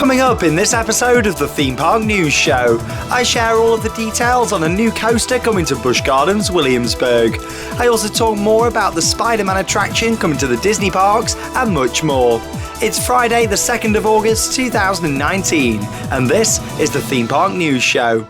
Coming up in this episode of the Theme Park News Show, I share all of the details on a new coaster coming to Busch Gardens, Williamsburg. I also talk more about the Spider-Man attraction coming to the Disney parks and much more. It's Friday the 2nd of August 2019 and this is the Theme Park News Show.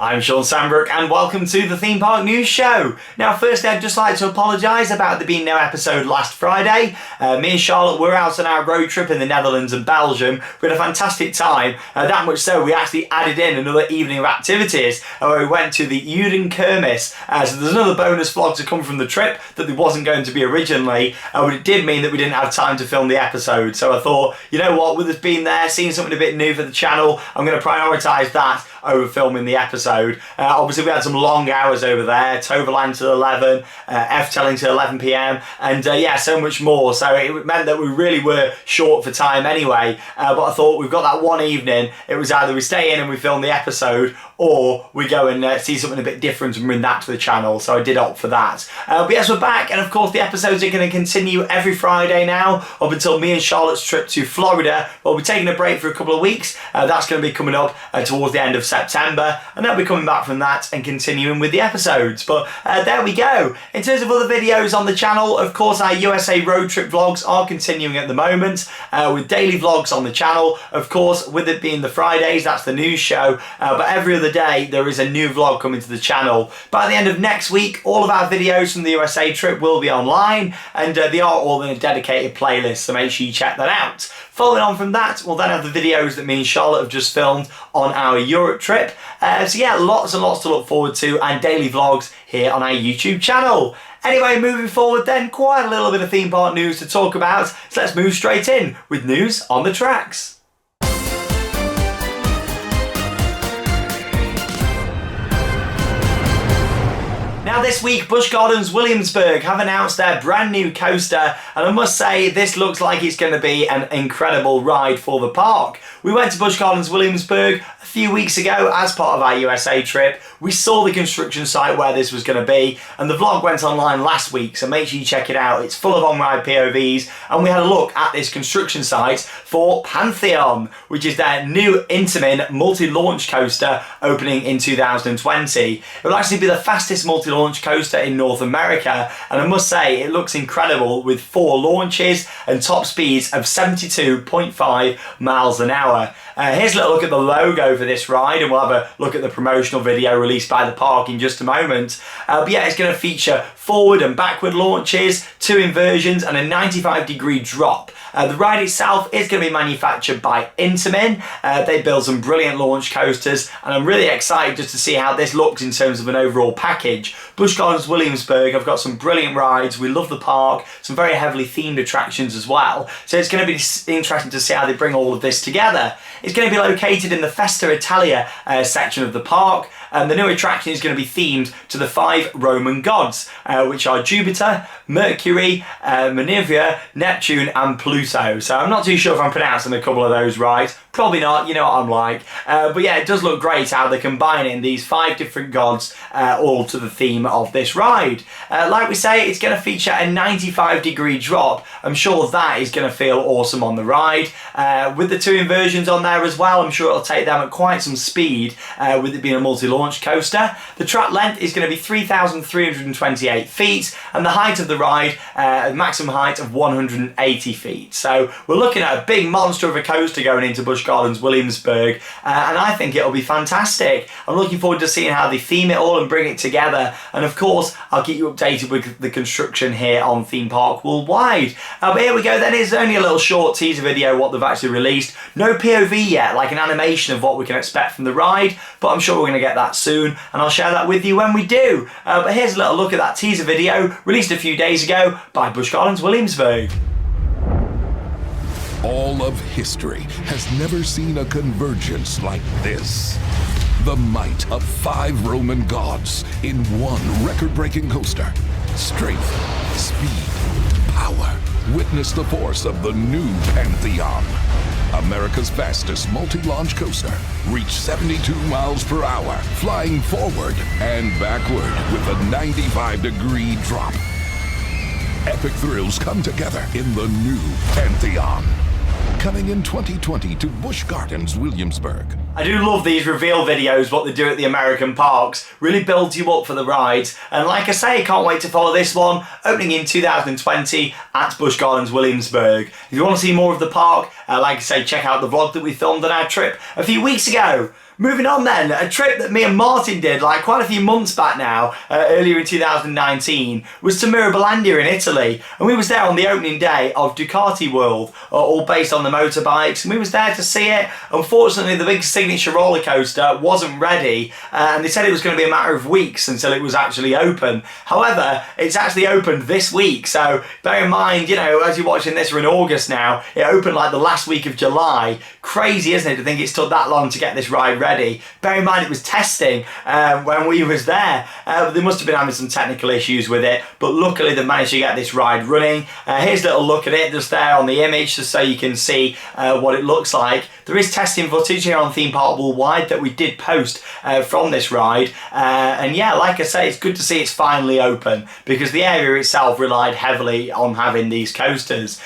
I'm Sean Sandbrook and welcome to the Theme Park News Show. Now firstly I'd just like to apologise about there being no episode last Friday. Me and Charlotte were out on our road trip in the Netherlands and Belgium. We had a fantastic time, that much so we actually added in another evening of activities where we went to the Uden Kermis. So there's another bonus vlog to come from the trip that there wasn't going to be originally, but it did mean that we didn't have time to film the episode. So I thought, you know what, with us being there, seeing something a bit new for the channel, I'm going to prioritise that over filming the episode. Obviously we had some long hours over there, Toverland till 11, Efteling till 11 p.m, and yeah, so much more. So it meant that we really were short for time anyway, but I thought we've got that one evening. It was either we stay in and we film the episode, or we go and see something a bit different and bring that to the channel. So I did opt for that. But yes, we're back, and of course the episodes are going to continue every Friday now up until me and Charlotte's trip to Florida. We'll be taking a break for a couple of weeks. That's going to be coming up towards the end of September, and then we'll be coming back from that and continuing with the episodes. But there we go. In terms of other videos on the channel, of course our USA road trip vlogs are continuing at the moment, with daily vlogs on the channel. Of course, with it being the Fridays, that's the news show, but every other day there is a new vlog coming to the channel. By the end of next week, all of our videos from the USA trip will be online, and they are all in a dedicated playlist, so make sure you check that out. Following on from that, we'll then have the videos that me and Charlotte have just filmed on our Europe trip. So yeah, lots and lots to look forward to, and daily vlogs here on our YouTube channel. Anyway, moving forward then, quite a little bit of theme park news to talk about, so let's move straight in with news on the tracks. Now this week, Busch Gardens Williamsburg have announced their brand new coaster, and I must say this looks like it's going to be an incredible ride for the park. We went to Busch Gardens Williamsburg a few weeks ago as part of our USA trip. We saw the construction site where this was going to be, and the vlog went online last week, so make sure you check it out. It's full of on-ride POVs, and we had a look at this construction site for Pantheon, which is their new Intamin multi-launch coaster opening in 2020. It will actually be the fastest multi-launch coaster in North America, and I must say it looks incredible with 4 launches and top speeds of 72.5 miles an hour. Here's a little look at the logo for this ride, and we'll have a look at the promotional video released by the park in just a moment. But yeah, it's going to feature forward and backward launches, 2 inversions and a 95-degree drop. The ride itself is going to be manufactured by Intamin. They build some brilliant launch coasters, and I'm really excited just to see how this looks in terms of an overall package. Busch Gardens Williamsburg have got some brilliant rides. We love the park, some very heavily themed attractions as well. So it's going to be interesting to see how they bring all of this together. It's going to be located in the Festa Italia section of the park, and the new attraction is going to be themed to the 5 Roman gods, which are Jupiter, Mercury, Minerva, Neptune and Pluto. So I'm not too sure if I'm pronouncing a couple of those right. Probably not, you know what I'm like. But yeah, it does look great how they're combining these 5 different gods all to the theme of this ride. Like we say, it's going to feature a 95-degree drop. I'm sure that is going to feel awesome on the ride. With the 2 inversions on there as well, I'm sure it'll take them at quite some speed, with it being a multi-launch coaster. The track length is going to be 3,328 feet, and the height of the ride, a maximum height of 180 feet. So we're looking at a big monster of a coaster going into Busch Gardens Williamsburg, and I think it'll be fantastic. I'm looking forward to seeing how they theme it all and bring it together, and of course I'll keep you updated with the construction here on Theme Park Worldwide. But here we go then, it's only a little short teaser video what they've actually released. No POV yet, like an animation of what we can expect from the ride, but I'm sure we're going to get that soon, and I'll share that with you when we do. But here's a little look at that teaser video released a few days ago by Busch Gardens Williamsburg. All of history has never seen a convergence like this. The might of 5 Roman gods in one record-breaking coaster. Strength, speed, power. Witness the force of the new Pantheon. America's fastest multi-launch coaster reached 72 miles per hour, flying forward and backward with a 95-degree drop. Epic thrills come together in the new Pantheon. Coming in 2020 to Busch Gardens, Williamsburg. I do love these reveal videos, what they do at the American parks. Really builds you up for the rides. And like I say, I can't wait to follow this one, opening in 2020 at Busch Gardens, Williamsburg. If you want to see more of the park, like I say, check out the vlog that we filmed on our trip a few weeks ago. Moving on then, a trip that me and Martin did like quite a few months back now, earlier in 2019, was to Mirabilandia in Italy. And we was there on the opening day of Ducati World, all based on the motorbikes. And we was there to see it. Unfortunately, the big signature roller coaster wasn't ready. And they said it was going to be a matter of weeks until it was actually open. However, it's actually opened this week. So bear in mind, you know, as you're watching this, we're in August now. It opened like the last week of July. Crazy, isn't it, to think it's took that long to get this ride ready. Bear in mind it was testing when we was there. They must have been having some technical issues with it, but luckily they managed to get this ride running. Here's a little look at it just there on the image, just so you can see what it looks like. There is testing footage here on Theme Park Worldwide that we did post from this ride, and yeah, like I say, it's good to see it's finally open, because the area itself relied heavily on having these coasters.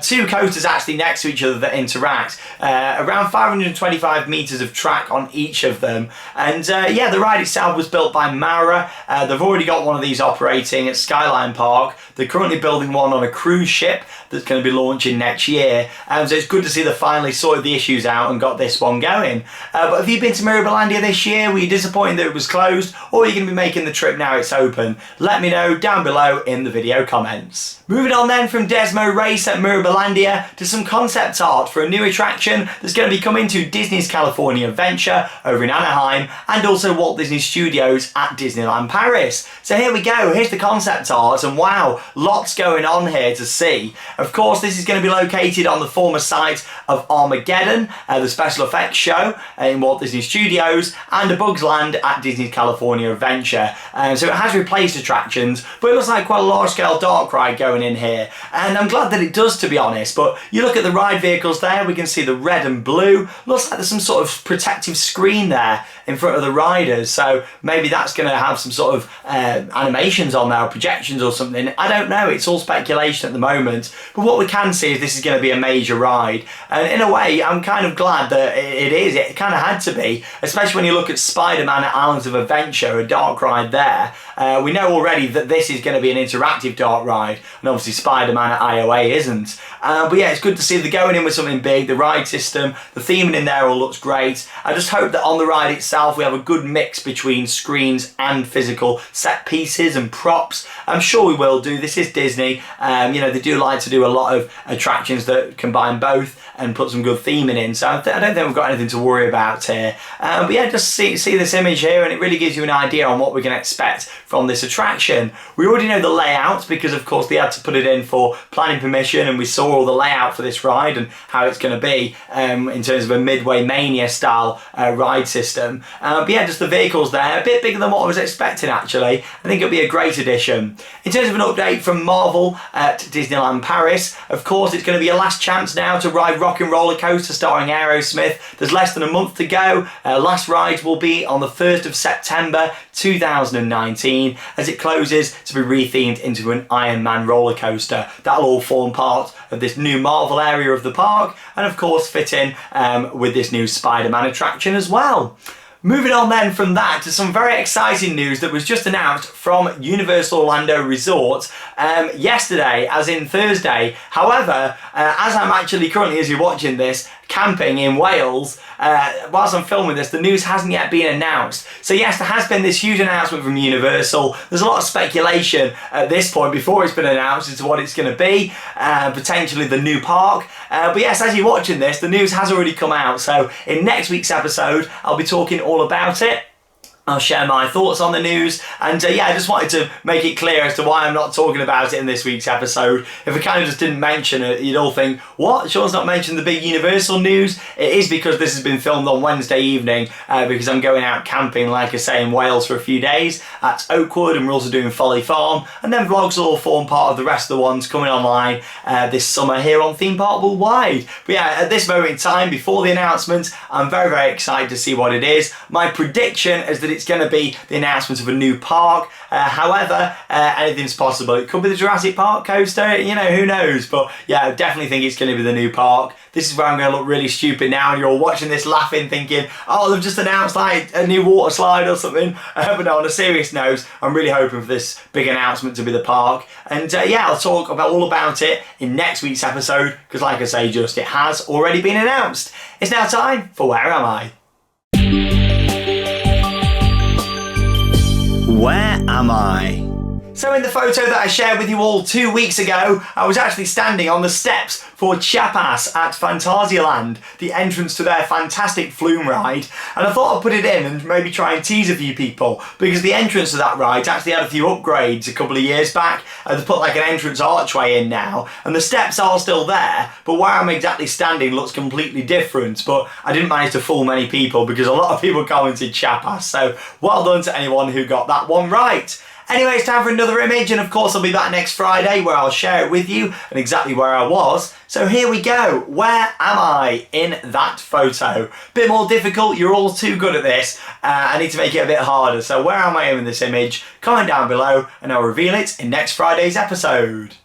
2 coasters actually next to each other that interact, around 525 meters of track on each of them. And yeah, the ride itself was built by Mara. They've already got one of these operating at Skyline Park. They're currently building one on a cruise ship that's going to be launching next year. So it's good to see they finally sorted the issues out and got this one going. But have you been to Mirabilandia this year? Were you disappointed that it was closed? Or are you going to be making the trip now it's open? Let me know down below in the video comments. Moving on then from Desmo Race at Mirabilandia to some concept art for a new attraction that's going to be coming to Disney's California Adventure over in Anaheim, and also Walt Disney Studios at Disneyland Paris. So here we go, here's the concept art, and wow, lots going on here to see. Of course, this is going to be located on the former site of Armageddon, the special effects show in Walt Disney Studios, and A Bug's Land at Disney's California Adventure. So it has replaced attractions, but it looks like quite a large-scale dark ride going in here, and I'm glad that it does, to be honest. But you look at the ride vehicles there, we can see the red and blue. Looks like there's some sort of protective screen there in front of the riders, so maybe that's going to have some sort of animations on there, or projections or something. I don't know, it's all speculation at the moment, but what we can see is this is going to be a major ride, and in a way I'm kind of glad that it kind of had to be, especially when you look at Spider-Man at Islands of Adventure, a dark ride there. We know already that this is going to be an interactive dark ride, and obviously Spider-Man at IOA isn't. But yeah, it's good to see they're going in with something big. The ride system, the theming in there all looks great. I just hope that on the ride itself we have a good mix between screens and physical set pieces and props. I'm sure we will do. This is Disney. You know, they do like to do a lot of attractions that combine both and put some good theming in, so I don't think we've got anything to worry about here. But yeah, just see this image here, and it really gives you an idea on what we can expect from this attraction. We already know the layout, because of course they had to put it in for planning permission, and we saw all the layout for this ride and how it's going to be in terms of a Midway Mania style ride system. But yeah, just the vehicles there, a bit bigger than what I was expecting actually. I think it'll be a great addition. In terms of an update from Marvel at Disneyland Paris, of course it's going to be your last chance now to ride Rock and Roller Coaster starring Aerosmith. There's less than a month to go. Last rides will be on the 1st of September 2019 as it closes to be rethemed into an Iron Man roller coaster. That'll all form part of this new Marvel area of the park, and of course fit in with this new Spider-Man attraction as well. Moving on then from that to some very exciting news that was just announced from Universal Orlando Resort yesterday, as in Thursday. However, as I'm actually currently, as you're watching this, camping in Wales, whilst I'm filming this, the news hasn't yet been announced. So yes, there has been this huge announcement from Universal. There's a lot of speculation at this point before it's been announced as to what it's going to be, potentially the new park. But yes, as you're watching this, the news has already come out. So in next week's episode, I'll be talking all about it. I'll share my thoughts on the news, and yeah, I just wanted to make it clear as to why I'm not talking about it in this week's episode. If I kind of just didn't mention it, you'd all think, what? Sean's not mentioned the big Universal news? It is because this has been filmed on Wednesday evening, because I'm going out camping, like I say, in Wales for a few days at Oakwood, and we're also doing Folly Farm, and then vlogs will all form part of the rest of the ones coming online this summer here on Theme Park Worldwide. But yeah, at this moment in time, before the announcement, I'm very, very excited to see what it is. My prediction is that it's going to be the announcement of a new park. However, anything's possible. It could be the Jurassic Park coaster, you know, who knows? But yeah, I definitely think it's going to be the new park. This is where I'm going to look really stupid now, and you're all watching this laughing, thinking, oh, they've just announced like a new water slide or something. But no, on a serious note, I'm really hoping for this big announcement to be the park. And yeah, I'll talk all about it in next week's episode, because like I say, it has already been announced. It's now time for Where Am I? Where am I? So in the photo that I shared with you all 2 weeks ago, I was actually standing on the steps for Chiapas at Phantasialand, the entrance to their fantastic flume ride, and I thought I'd put it in and maybe try and tease a few people, because the entrance to that ride actually had a few upgrades a couple of years back, and they put like an entrance archway in now, and the steps are still there, but where I'm exactly standing looks completely different. But I didn't manage to fool many people, because a lot of people commented Chiapas, so well done to anyone who got that one right. Anyway, it's time for another image, and of course I'll be back next Friday where I'll share it with you and exactly where I was. So here we go. Where am I in that photo? Bit more difficult, you're all too good at this. I need to make it a bit harder. So where am I in this image? Comment down below and I'll reveal it in next Friday's episode.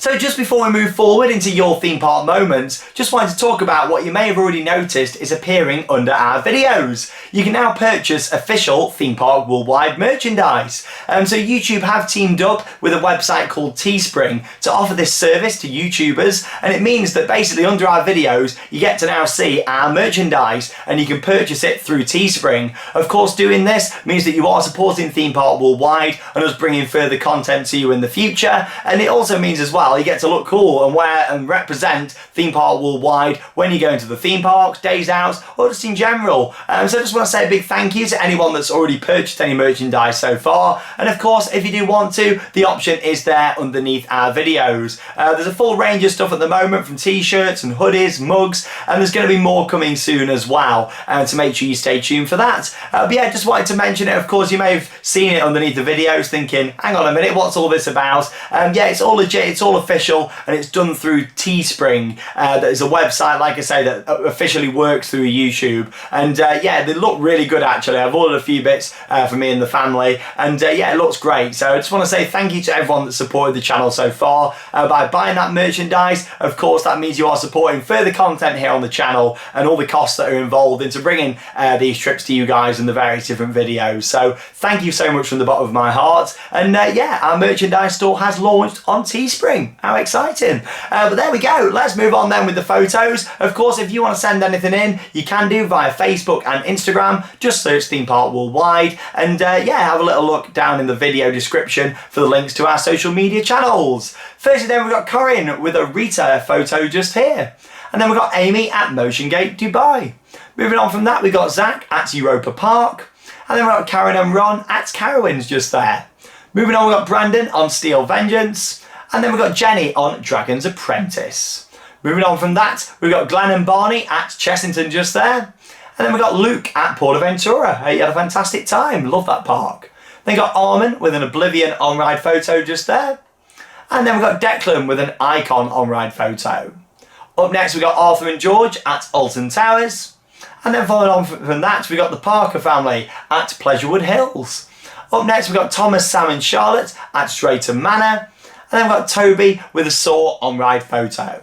So just before we move forward into your theme park moments, just wanted to talk about what you may have already noticed is appearing under our videos. You can now purchase official Theme Park Worldwide merchandise. So YouTube have teamed up with a website called Teespring to offer this service to YouTubers, and it means that basically under our videos you get to now see our merchandise and you can purchase it through Teespring. Of course, doing this means that you are supporting Theme Park Worldwide and us bringing further content to you in the future, and it also means as well you get to look cool and wear and represent Theme Park Worldwide when you go into the theme parks, days out, or just in general. So I just want to say a big thank you to anyone that's already purchased any merchandise so far, and of course if you do want to, the option is there underneath our videos. There's a full range of stuff at the moment, from t-shirts and hoodies, mugs, and there's going to be more coming soon as well, to make sure you stay tuned for that. But yeah, just wanted to mention it. Of course you may have seen it underneath the videos thinking, hang on a minute, what's all this about? Yeah, it's all legit, it's all official, and it's done through Teespring. That is a website, like I say, that officially works through YouTube, and yeah, they look really good actually. I've ordered a few bits for me and the family, and yeah, it looks great. So I just want to say thank you to everyone that supported the channel so far by buying that merchandise. Of course that means you are supporting further content here on the channel and all the costs that are involved into bringing these trips to you guys and the various different videos. So thank you so much from the bottom of my heart, and yeah, our merchandise store has launched on Teespring. How exciting. But there we go, let's move on then with the photos. Of course, if you want to send anything in, you can do via Facebook and Instagram. Just search Theme Park Worldwide, and yeah, have a little look down in the video description for the links to our social media channels. Firstly then we've got Corinne with a Rita photo just here, and then we've got Amy at Motion Gate Dubai. Moving on from that, we've got Zach at Europa Park, and then we've got Karen and Ron at Carowinds just there. Moving on, we've got Brandon on Steel Vengeance, and then we've got Jenny on Dragon's Apprentice. Moving on from that, we've got Glenn and Barney at Chessington just there. And then we've got Luke at Portaventura. He had a fantastic time, love that park. Then we've got Armin with an Oblivion on-ride photo just there. And then we've got Declan with an Icon on-ride photo. Up next we've got Arthur and George at Alton Towers. And then following on from that, we've got the Parker family at Pleasurewood Hills. Up next we've got Thomas, Sam and Charlotte at Drayton Manor. And then we've got Toby with a Saw on-ride photo.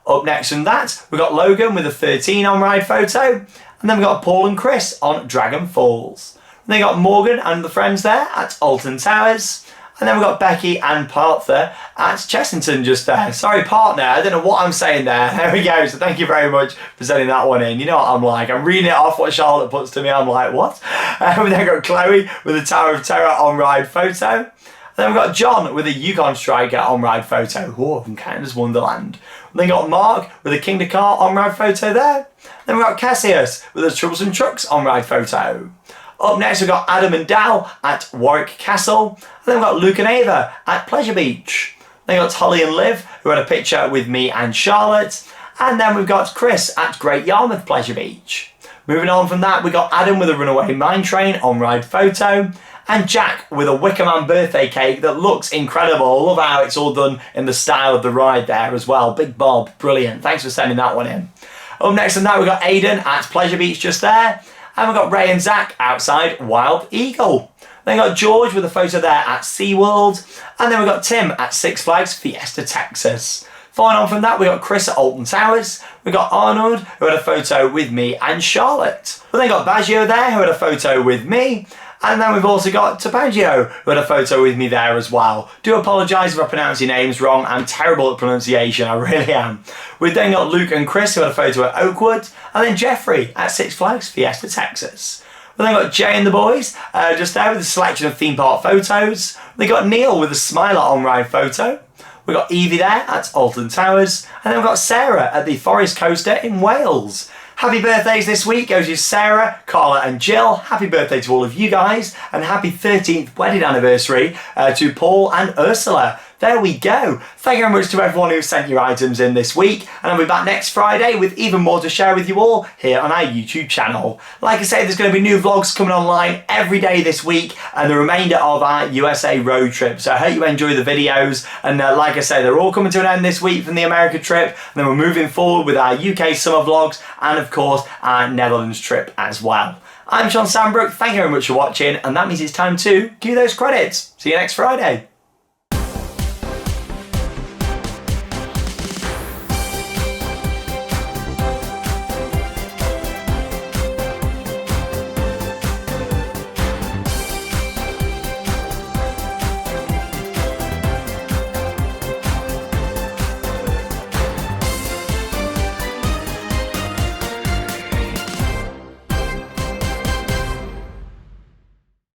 Up next from that, we've got Logan with a 13 on-ride photo. And then we've got Paul and Chris on Dragon Falls. And then we've got Morgan and the friends there at Alton Towers. And then we've got Becky and Parther at Chessington just there. Sorry, partner, I don't know what I'm saying there. There we go, so thank you very much for sending that one in. You know what I'm like, I'm reading it off what Charlotte puts to me, I'm like, what? We then got Chloe with a Tower of Terror on-ride photo. And then we've got John with a Yukon Striker on-ride photo. Oh, from Canada's Wonderland. Then we got Mark with a Kingda car on-ride photo there. Then we got Cassius with a Troublesome Trucks on-ride photo. Up next we've got Adam and Dal at Warwick Castle. And then we've got Luke and Ava at Pleasure Beach. Then we've got Holly and Liv who had a picture with me and Charlotte. And then we've got Chris at Great Yarmouth Pleasure Beach. Moving on from that, we got Adam with a Runaway Mine Train on-ride photo. And Jack with a Wicker Man birthday cake that looks incredible. I love how it's all done in the style of the ride there as well. Big Bob, brilliant. Thanks for sending that one in. Up next on that, we've got Aidan at Pleasure Beach just there. And we've got Ray and Zach outside Wild Eagle. Then we've got George with a photo there at SeaWorld. And then we've got Tim at Six Flags Fiesta, Texas. Following on from that, we got Chris at Alton Towers. We got Arnold, who had a photo with me and Charlotte. We then got Baggio there, who had a photo with me. And then we've also got Tapagio, who had a photo with me there as well. Do apologise if I pronounce your names wrong. I'm terrible at pronunciation, I really am. We've then got Luke and Chris, who had a photo at Oakwood. And then Jeffrey at Six Flags Fiesta, Texas. We then got Jay and the boys, just there with a selection of theme park photos. We got Neil with a Smiler on-ride photo. We got Evie there at Alton Towers. And then we've got Sarah at the Forest Coaster in Wales. Happy birthdays this week goes to Sarah, Carla and Jill. Happy birthday to all of you guys. And happy 13th wedding anniversary to Paul and Ursula. There we go. Thank you very much to everyone who sent your items in this week. And I'll be back next Friday with even more to share with you all here on our YouTube channel. Like I say, there's going to be new vlogs coming online every day this week and the remainder of our USA road trip. So I hope you enjoy the videos. And like I say, they're all coming to an end this week from the America trip. And then we're moving forward with our UK summer vlogs and of course our Netherlands trip as well. I'm Sean Sandbrook. Thank you very much for watching. And that means it's time to give you those credits. See you next Friday.